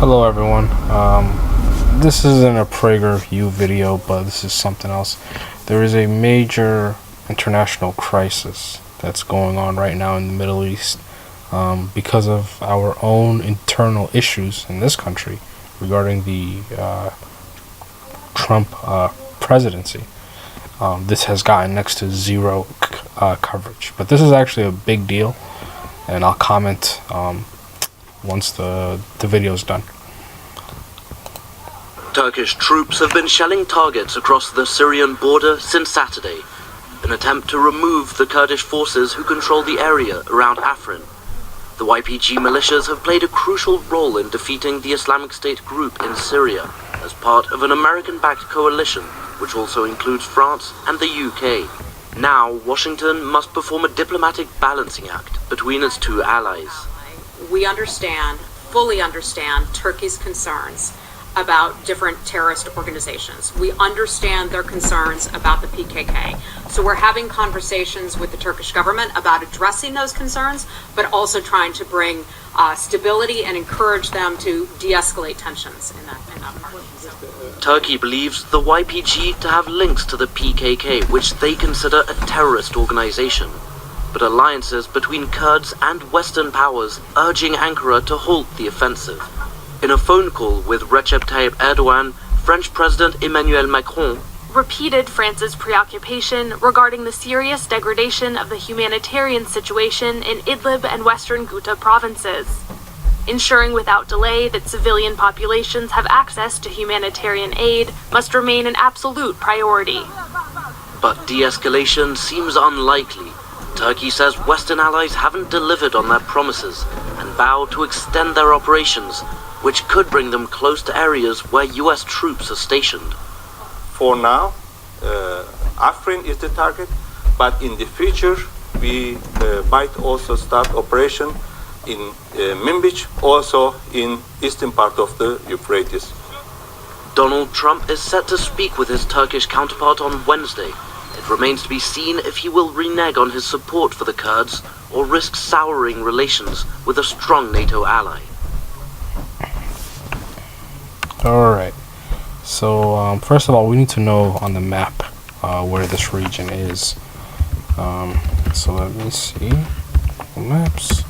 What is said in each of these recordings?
Hello everyone. This isn't a PragerU video, but this is something else. There is a major international crisis that's going on right now in the Middle East because of our own internal issues in this country regarding the Trump presidency. This has gotten next to zero coverage, but this is actually a big deal, and I'll comment once the video is done. Turkish troops have been shelling targets across the Syrian border since Saturday, an attempt to remove the Kurdish forces who control the area around Afrin. The YPG militias have played a crucial role in defeating the Islamic State group in Syria as part of an American-backed coalition, which also includes France and the UK. Now, Washington must perform a diplomatic balancing act between its two allies. We fully understand Turkey's concerns about different terrorist organizations. We understand their concerns about the PKK. So we're having conversations with the Turkish government about addressing those concerns, but also trying to bring stability and encourage them to de-escalate tensions in that part. Turkey believes the YPG to have links to the PKK, which they consider a terrorist organization. But alliances between Kurds and Western powers urging Ankara to halt the offensive. In a phone call with Recep Tayyip Erdogan, French President Emmanuel Macron repeated France's preoccupation regarding the serious degradation of the humanitarian situation in Idlib and western Ghouta provinces, ensuring without delay that civilian populations have access to humanitarian aid must remain an absolute priority. But de-escalation seems unlikely. Turkey says Western allies haven't delivered on their promises and vow to extend their operations, which could bring them close to areas where US troops are stationed. For now, Afrin is the target, but in the future we might also start operation in Minbic, also in eastern part of the Euphrates. Donald Trump is set to speak with his Turkish counterpart on Wednesday. It remains to be seen if he will renege on his support for the Kurds or risk souring relations with a strong NATO ally. Alright, so first of all, we need to know on the map where this region is. So let me see. Maps.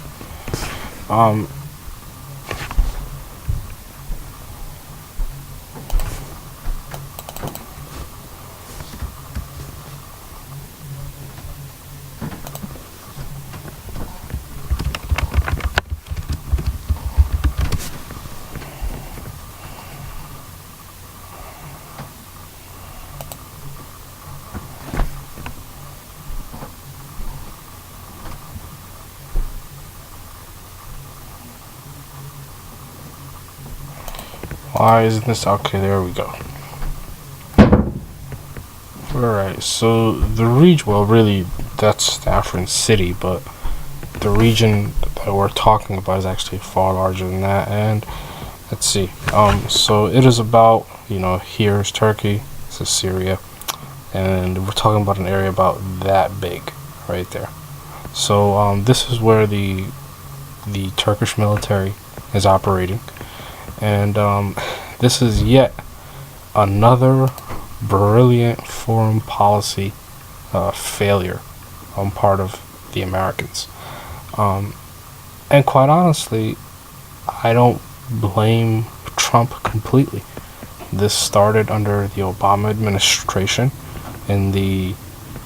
Why isn't this okay? There we go. Alright, so the region, well, really, that's the Afrin city, but the region that we're talking about is actually far larger than that. And let's see. So it is about, here's Turkey, this is Syria, and we're talking about an area about that big, right there. So this is where the Turkish military is operating. And this is yet another brilliant foreign policy failure on part of the Americans. And quite honestly, I don't blame Trump completely. This started under the Obama administration and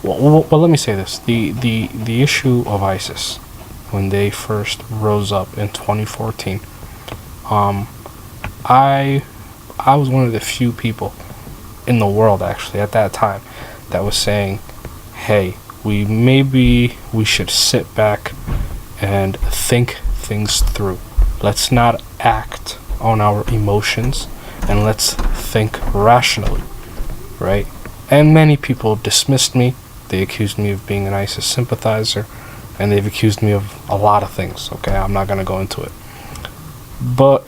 well, let me say this. The issue of ISIS, when they first rose up in 2014, I was one of the few people in the world actually at that time that was saying, hey, we should sit back and think things through. Let's not act on our emotions and let's think rationally, right? And many people dismissed me. They accused me of being an ISIS sympathizer, and they've accused me of a lot of things, okay? I'm not going to go into it. But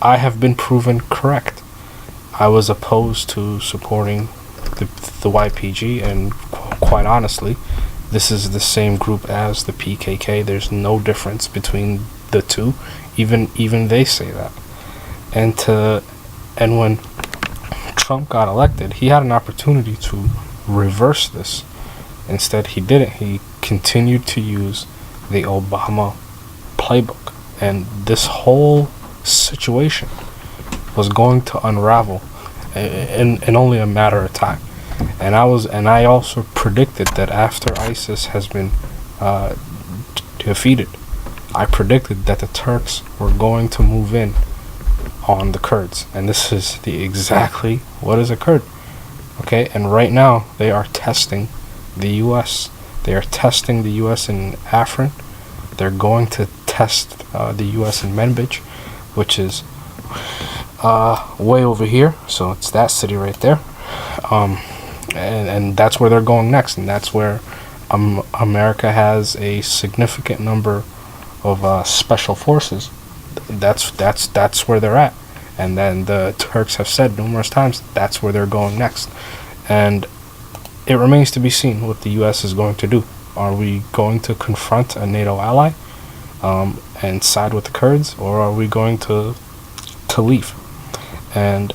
I have been proven correct. I was opposed to supporting the YPG, and quite honestly, this is the same group as the PKK. There's no difference between the two. Even they say that. and when Trump got elected, he had an opportunity to reverse this. Instead, he didn't. He continued to use the Obama playbook, and this whole situation was going to unravel in only a matter of time. And I also predicted that after ISIS has been defeated, I predicted that the Turks were going to move in on the Kurds, and this is exactly what has occurred. Okay, and right now they are testing the U.S. They are testing the U.S. in Afrin. They're going to test the U.S. in Manbij, which is way over here. So it's that city right there, and that's where they're going next, and that's where America has a significant number of special forces. That's where they're at. And then the Turks have said numerous times that's where they're going next. And it remains to be seen what the U.S. is going to do. Are we going to confront a NATO ally and side with the Kurds, or are we going to leave? And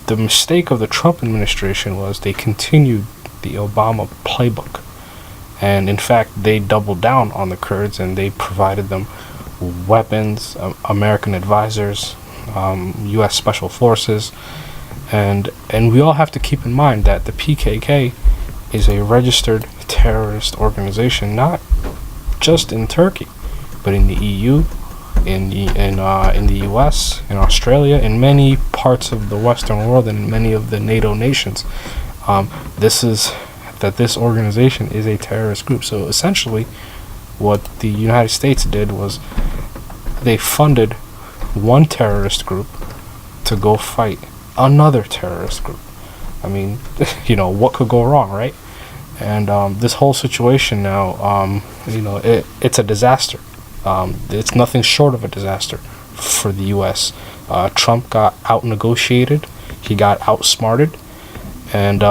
the mistake of the Trump administration was they continued the Obama playbook. And in fact, they doubled down on the Kurds, and they provided them weapons, American advisors, U.S. Special Forces, and we all have to keep in mind that the PKK is a registered terrorist organization, not just in Turkey, but in the EU, in the U.S., in Australia, in many parts of the Western world, and many of the NATO nations. This organization is a terrorist group. So essentially, what the United States did was they funded one terrorist group to go fight another terrorist group. I mean, what could go wrong, right? And this whole situation now, it's a disaster. It's nothing short of a disaster for the U.S. Trump got out-negotiated. He got outsmarted. And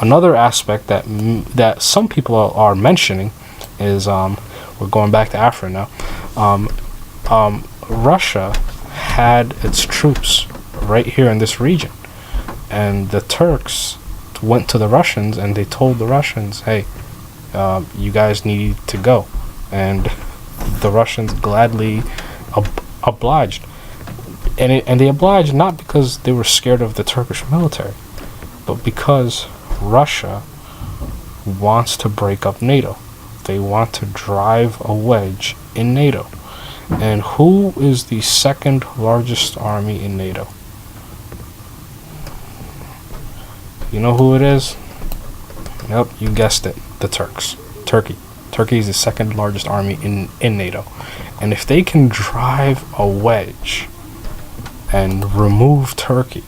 another aspect that some people are mentioning is, we're going back to Afrin now, Russia had its troops right here in this region, and the Turks went to the Russians and they told the Russians, hey, you guys need to go, and the Russians gladly obliged, and they obliged not because they were scared of the Turkish military, but because Russia wants to break up NATO. They want to drive a wedge in NATO. And who is the second largest army in NATO? You know who it is? Yep, you guessed it. The Turks. Turkey. Turkey is the second largest army in NATO. And if they can drive a wedge and remove Turkey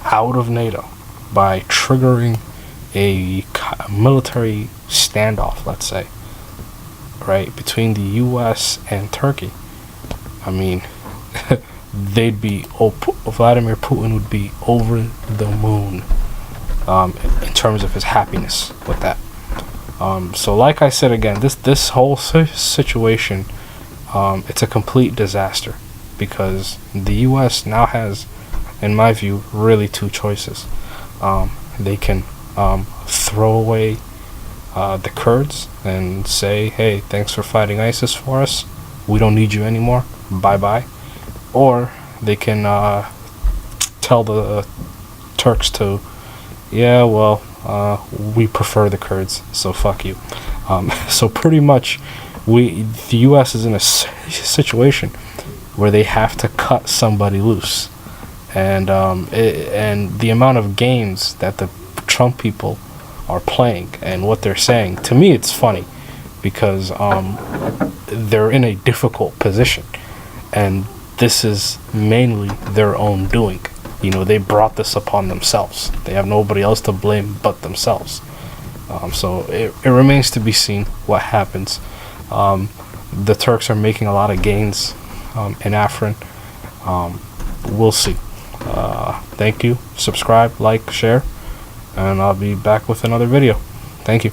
out of NATO by triggering a military standoff, let's say, right, between the U.S. and Turkey, I mean, Vladimir Putin would be over the moon in terms of his happiness with that. So like I said again, this whole situation, it's a complete disaster, because the U.S. now has, in my view, really two choices. They can throw away the Kurds and say, hey, thanks for fighting ISIS for us, we don't need you anymore, bye-bye. Or they can tell the Turks to, yeah, well, we prefer the Kurds, so fuck you. So pretty much, the U.S. is in a situation where they have to cut somebody loose. And the amount of games that the Trump people are playing and what they're saying, to me it's funny, because they're in a difficult position, and this is mainly their own doing. They brought this upon themselves. They have nobody else to blame but themselves. So it remains to be seen what happens. The Turks are making a lot of gains in Afrin. We'll see. Thank you. Subscribe, like, share, and I'll be back with another video. Thank you.